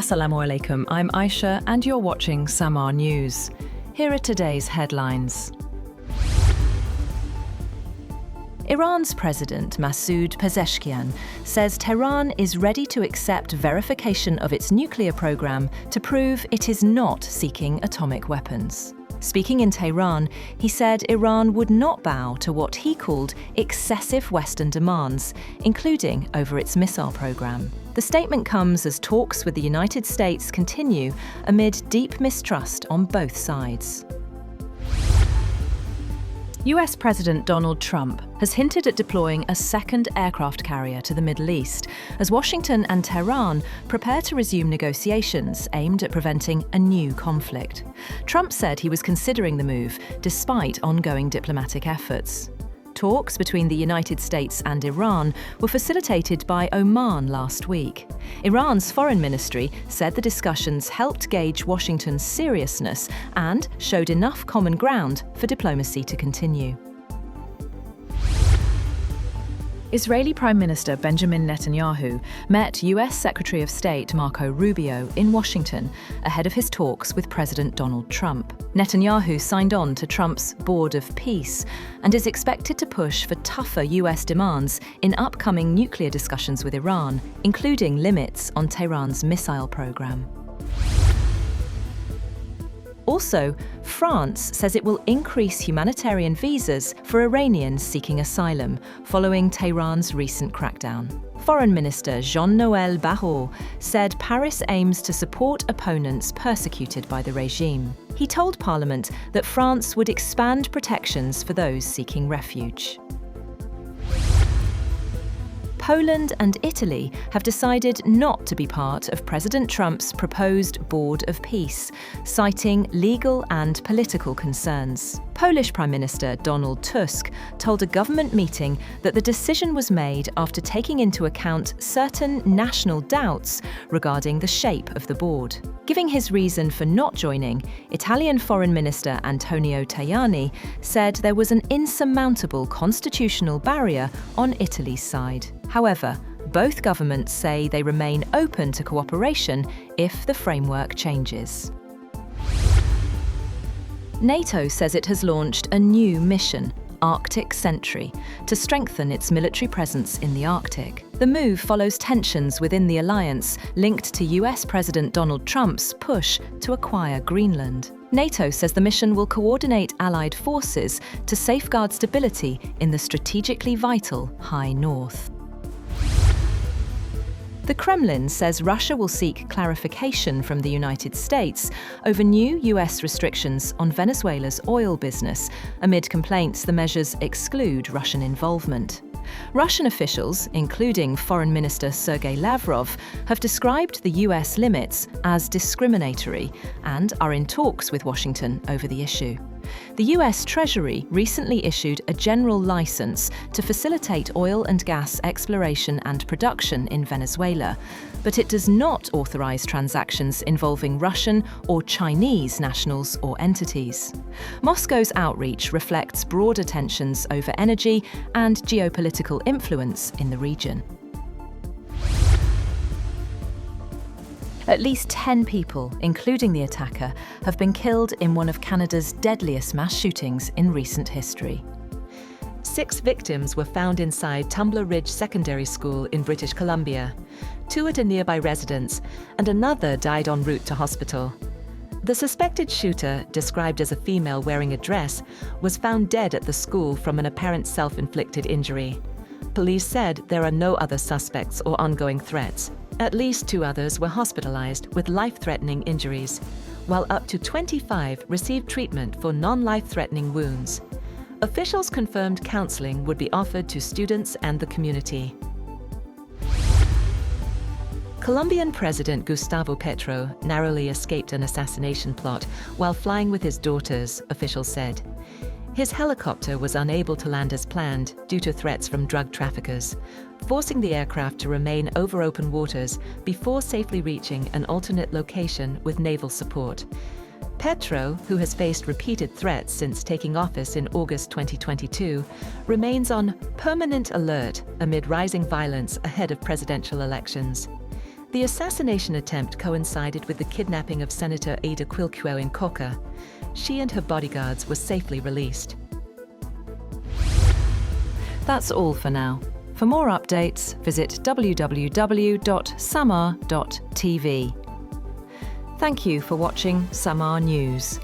Assalamu alaikum, I'm Aisha and you're watching Samar News. Here are today's headlines. Iran's President Masoud Pezeshkian says Tehran is ready to accept verification of its nuclear program to prove it is not seeking atomic weapons. Speaking in Tehran, he said Iran would not bow to what he called excessive Western demands, including over its missile program. The statement comes as talks with the United States continue amid deep mistrust on both sides. US President Donald Trump has hinted at deploying a second aircraft carrier to the Middle East as Washington and Tehran prepare to resume negotiations aimed at preventing a new conflict. Trump said he was considering the move despite ongoing diplomatic efforts. Talks between the United States and Iran were facilitated by Oman last week. Iran's foreign ministry said the discussions helped gauge Washington's seriousness and showed enough common ground for diplomacy to continue. Israeli Prime Minister Benjamin Netanyahu met US Secretary of State Marco Rubio in Washington ahead of his talks with President Donald Trump. Netanyahu signed on to Trump's Board of Peace and is expected to push for tougher US demands in upcoming nuclear discussions with Iran, including limits on Tehran's missile program. Also, France says it will increase humanitarian visas for Iranians seeking asylum following Tehran's recent crackdown. Foreign Minister Jean-Noel Barrot said Paris aims to support opponents persecuted by the regime. He told Parliament that France would expand protections for those seeking refuge. Poland and Italy have decided not to be part of President Trump's proposed Board of Peace, citing legal and political concerns. Polish Prime Minister Donald Tusk told a government meeting that the decision was made after taking into account certain national doubts regarding the shape of the board. Giving his reason for not joining, Italian Foreign Minister Antonio Tajani said there was an insurmountable constitutional barrier on Italy's side. However, both governments say they remain open to cooperation if the framework changes. NATO says it has launched a new mission, Arctic Sentry, to strengthen its military presence in the Arctic. The move follows tensions within the alliance linked to US President Donald Trump's push to acquire Greenland. NATO says the mission will coordinate Allied forces to safeguard stability in the strategically vital High North. The Kremlin says Russia will seek clarification from the United States over new US restrictions on Venezuela's oil business, amid complaints the measures exclude Russian involvement. Russian officials, including Foreign Minister Sergei Lavrov, have described the US limits as discriminatory and are in talks with Washington over the issue. The US Treasury recently issued a general license to facilitate oil and gas exploration and production in Venezuela, but it does not authorize transactions involving Russian or Chinese nationals or entities. Moscow's outreach reflects broader tensions over energy and geopolitical influence in the region. At least 10 people, including the attacker, have been killed in one of Canada's deadliest mass shootings in recent history. 6 victims were found inside Tumbler Ridge Secondary School in British Columbia, 2 at a nearby residence, and another died en route to hospital. The suspected shooter, described as a female wearing a dress, was found dead at the school from an apparent self-inflicted injury. Police said there are no other suspects or ongoing threats. At least 2 others were hospitalized with life-threatening injuries, while up to 25 received treatment for non-life-threatening wounds. Officials confirmed counseling would be offered to students and the community. Colombian President Gustavo Petro narrowly escaped an assassination plot while flying with his daughters, officials said. His helicopter was unable to land as planned due to threats from drug traffickers, forcing the aircraft to remain over open waters before safely reaching an alternate location with naval support. Petro, who has faced repeated threats since taking office in August 2022, remains on permanent alert amid rising violence ahead of presidential elections. The assassination attempt coincided with the kidnapping of Senator Ada Quilquo in Coca. She and her bodyguards were safely released. That's all for now. For more updates, visit www.samar.tv. Thank you for watching Samar News.